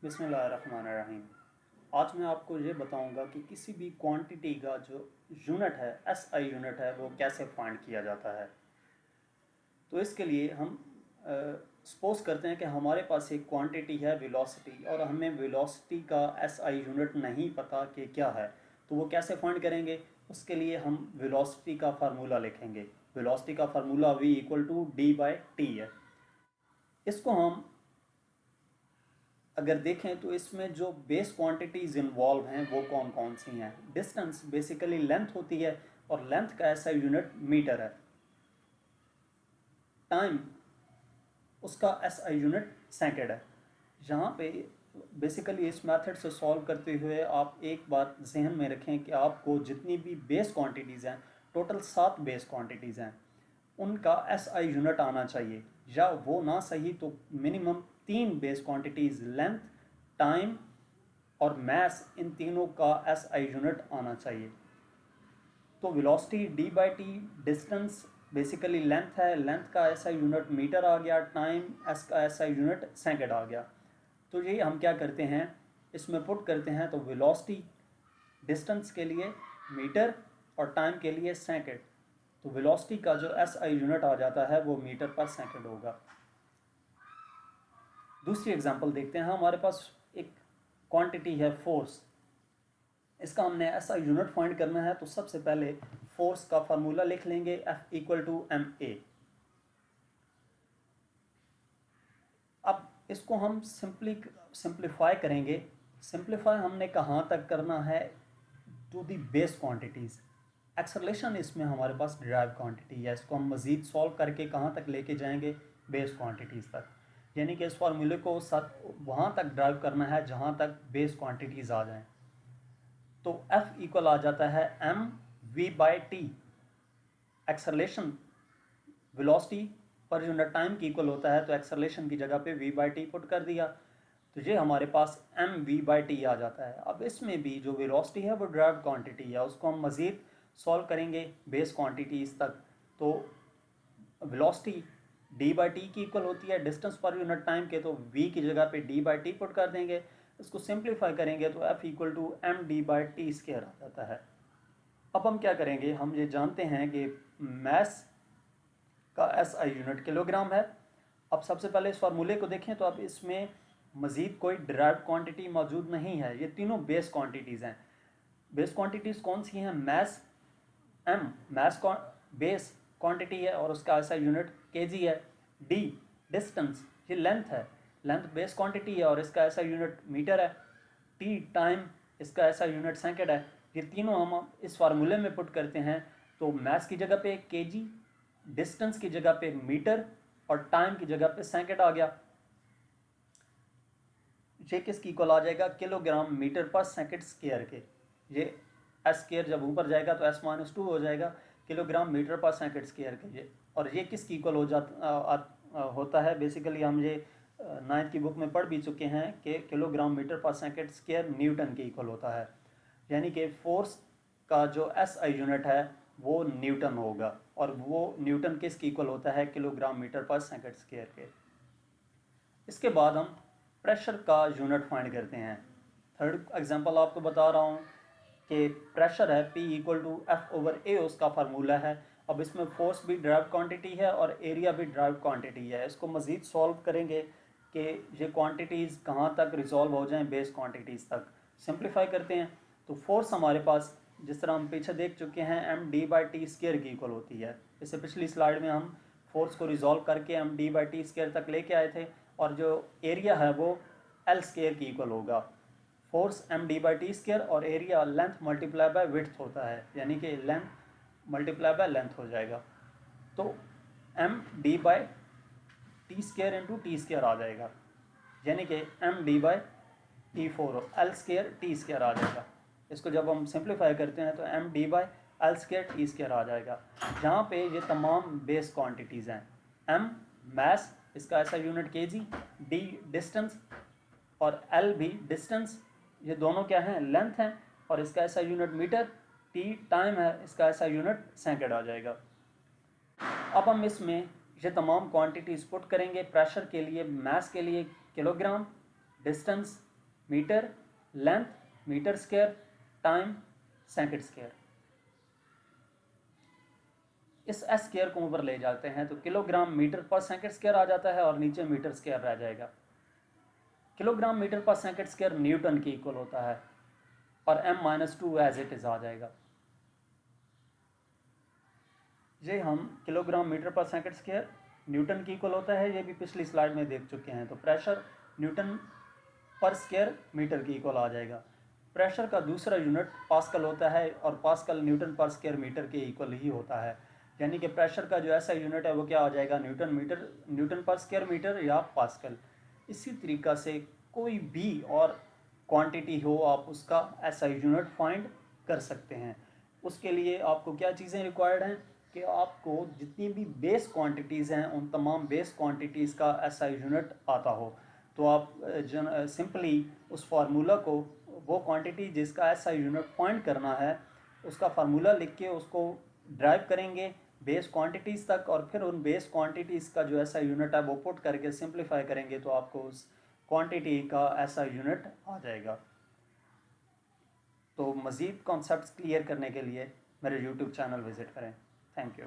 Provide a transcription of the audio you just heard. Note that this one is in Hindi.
बिस्मिल्लाहिर्रहमानिर्रहीम। आज मैं आपको ये बताऊंगा कि किसी भी क्वांटिटी का जो यूनिट है, एसआई यूनिट है, वो कैसे फाइंड किया जाता है। तो इसके लिए हम सपोज करते हैं कि हमारे पास एक क्वांटिटी है वेलोसिटी, और हमें वेलोसिटी का एसआई यूनिट नहीं पता कि क्या है। तो वो कैसे फाइंड करेंगे? उसके लिए हम वेलोसिटी का फार्मूला लिखेंगे। वेलोसिटी का फार्मूला v=d/t है। इसको हम अगर देखें तो इसमें जो बेस क्वांटिटीज़ इन्वॉल्व हैं वो कौन कौन सी हैं। डिस्टेंस बेसिकली लेंथ होती है, और लेंथ का ऐसा यूनिट मीटर है। टाइम, उसका एसआई यूनिट सेकंड है। यहाँ पे बेसिकली इस मेथड से सॉल्व करते हुए आप एक बात जहन में रखें कि आपको जितनी भी बेस क्वांटिटीज़ हैं, टोटल 7 बेस क्वांटिटीज़ हैं, उनका एसआई यूनिट आना चाहिए, या वो ना सही तो minimum 3 base quantities length, time और मैस, इन तीनों का एसआई यूनिट आना चाहिए। तो velocity d/t distance basically length है, लेंथ का एसआई यूनिट मीटर आ गया, टाइम एस का एसआई यूनिट सेकंड आ गया। तो ये हम क्या करते हैं, इसमें पुट करते हैं। तो वेलोसिटी डिस्टेंस के लिए मीटर और टाइम के लिए सेकंड। तो वेलोसिटी का जो एसआई यूनिट आ जाता है वो मीटर पर सेकंड होगा। दूसरी एग्जांपल देखते हैं। हमारे पास एक क्वांटिटी है फोर्स। इसका हमने ऐसा यूनिट फाइंड करना है, तो सबसे पहले फोर्स का फार्मूला लिख लेंगे, F=ma। अब इसको हम सिंप्लीफाई करेंगे। सिंप्लीफाई हमने कहाँ तक करना है? To the base quantities. Acceleration इसमें हमारे पास डिराइव क्वांटिटी है, इसको हम मज़ीद सॉल्व करके कहाँ तक लेके जाएंगे? बेस क्वांटिटीज़ तक। यानी कि इस फार्मूले को वहाँ तक ड्राइव करना है जहाँ तक बेस क्वांटिटीज़ आ जाएं। तो F इक्वल आ जाता है mv/t। Acceleration velocity per unit time की इक्वल होता है, तो एक्सेलरेशन की जगह पे v/t पुट कर दिया, तो ये हमारे पास mv/t आ जाता है। अब इसमें भी जो वेलोसिटी है वो ड्राइव क्वांटिटी है, उसको हम मज़ीद सॉल्व करेंगे बेस क्वांटिटीज़ तक। तो वेलोसिटी d/t की इक्वल होती है डिस्टेंस पर यूनिट टाइम के, तो v की जगह पे d/t पुट कर देंगे। इसको सिंप्लीफाई करेंगे तो F=md/t² आ जाता है। अब हम क्या करेंगे, हम ये जानते हैं कि मैस का एसआई यूनिट किलोग्राम है। अब सबसे पहले इस फार्मूले को देखें तो अब इसमें मज़ीद कोई डिराइव्ड क्वांटिटी मौजूद नहीं है, ये तीनों बेस क्वांटिटीज़ हैं। बेस क्वांटिटीज़ कौन सी हैं? मैस, मैस बेस क्वांटिटी है और उसका एसआई यूनिट केजी है। डी डिस्टेंस, ये लेंथ है, लेंथ बेस क्वांटिटी है और इसका एसआई यूनिट मीटर है। टी टाइम, इसका एसआई यूनिट सेकंड है। ये तीनों हम इस फार्मूले में पुट करते हैं, तो मैस की जगह पे केजी, डिस्टेंस की जगह पे मीटर और टाइम की जगह पे सेकंड आ गया। ये किसकी इक्वल आ जाएगा? Kilogram metre per second square के। ये एस स्क्वायर जब ऊपर जाएगा तो s-2 हो जाएगा, kilogram metre per second square के। ये और ये किसकी इक्वल हो जाता होता है? बेसिकली हम ये 9th की बुक में पढ़ भी चुके हैं कि kilogram metre per second square newton के इक्वल होता है। यानी कि फोर्स का जो एसआई यूनिट है वो न्यूटन होगा, और वो न्यूटन किसकी इक्वल होता है? Kilogram metre per second square के। इसके बाद हम प्रेशर का यूनिट फाइंड करते हैं। थर्ड एग्जांपल आपको बता रहा हूँ कि प्रेशर है P=F/A, उसका फार्मूला है। अब इसमें फोर्स भी ड्राइव क्वांटिटी है और एरिया भी ड्राइव क्वांटिटी है। इसको मज़ीद सॉल्व करेंगे कि ये क्वांटिटीज़ कहाँ तक रिजॉल्व हो जाएं बेस क्वांटिटीज़ तक। सिंप्लीफाई करते हैं तो फोर्स हमारे पास, जिस तरह हम पीछे देख चुके हैं, md/t² की इक्वल होती है। इससे पिछली स्लाइड में हम फोर्स को रिजॉल्व करके md/t² तक लेके आए थे, और जो एरिया है वो L² की इक्वल होगा। फोर्स md/t² और area length multiply by width होता है, यानी कि लेंथ मल्टीप्लाई बाय लेंथ हो जाएगा। तो md/t² इंटू t² आ जाएगा, यानी कि md/t4 L²t² आ जाएगा। इसको जब हम सिंप्लीफाई करते हैं तो md/L²t² आ जाएगा। जहाँ पे ये तमाम बेस क्वांटिटीज़ हैं। m मैस, इसका ऐसा यूनिट केजी, d डिस्टेंस और l भी डिस्टेंस, ये दोनों क्या हैं? लेंथ हैं, और इसका ऐसा यूनिट मीटर। t टाइम है, इसका ऐसा यूनिट सेकंड आ जाएगा। अब हम इसमें ये तमाम क्वांटिटीज़ पुट करेंगे। प्रेशर के लिए, मैस के लिए kilogram, distance metre, length metre square, time second square. इस एस स्क्वायर को ऊपर ले जाते हैं तो kilogram metre per second square आ जाता है और नीचे मीटर स्क्वायर रह जाएगा। Kilogram metre per second square newton के इक्वल होता है और m-2 एज इट इज आ जाएगा। ये हम kilogram metre per second square Newton की इक्वल होता है, ये भी पिछली स्लाइड में देख चुके हैं। तो प्रेशर न्यूटन पर स्क्वायर मीटर की इक्वल आ जाएगा। प्रेशर का दूसरा यूनिट पास्कल होता है और पास्कल न्यूटन पर स्क्वायर मीटर के इक्वल ही होता है, यानी कि प्रेशर का जो ऐसा यूनिट है वो क्या आ जाएगा, न्यूटन पर स्क्वायर मीटर या पास्कल। इसी तरीक़ा से कोई भी और क्वांटिटी हो आप उसका ऐसा यूनिट फाइंड कर सकते हैं। उसके लिए आपको क्या चीज़ें रिक्वायर्ड हैं कि आपको जितनी भी बेस क्वांटिटीज़ हैं उन तमाम बेस क्वांटिटीज़ का ऐसा यूनिट आता हो। तो आप सिंपली उस फार्मूला को, वो क्वांटिटी जिसका ऐसा यूनिट फाइंड करना है उसका फार्मूला लिख के उसको ड्राइव करेंगे बेस क्वांटिटीज़ तक, और फिर उन बेस क्वांटिटीज़ का जो ऐसा यूनिट है वो पुट करके सिंप्लीफाई करेंगे तो आपको उस क्वांटिटी का ऐसा यूनिट आ जाएगा। तो मज़ीद कॉन्सेप्ट्स क्लियर करने के लिए मेरे यूट्यूब चैनल विज़िट करें। Thank you.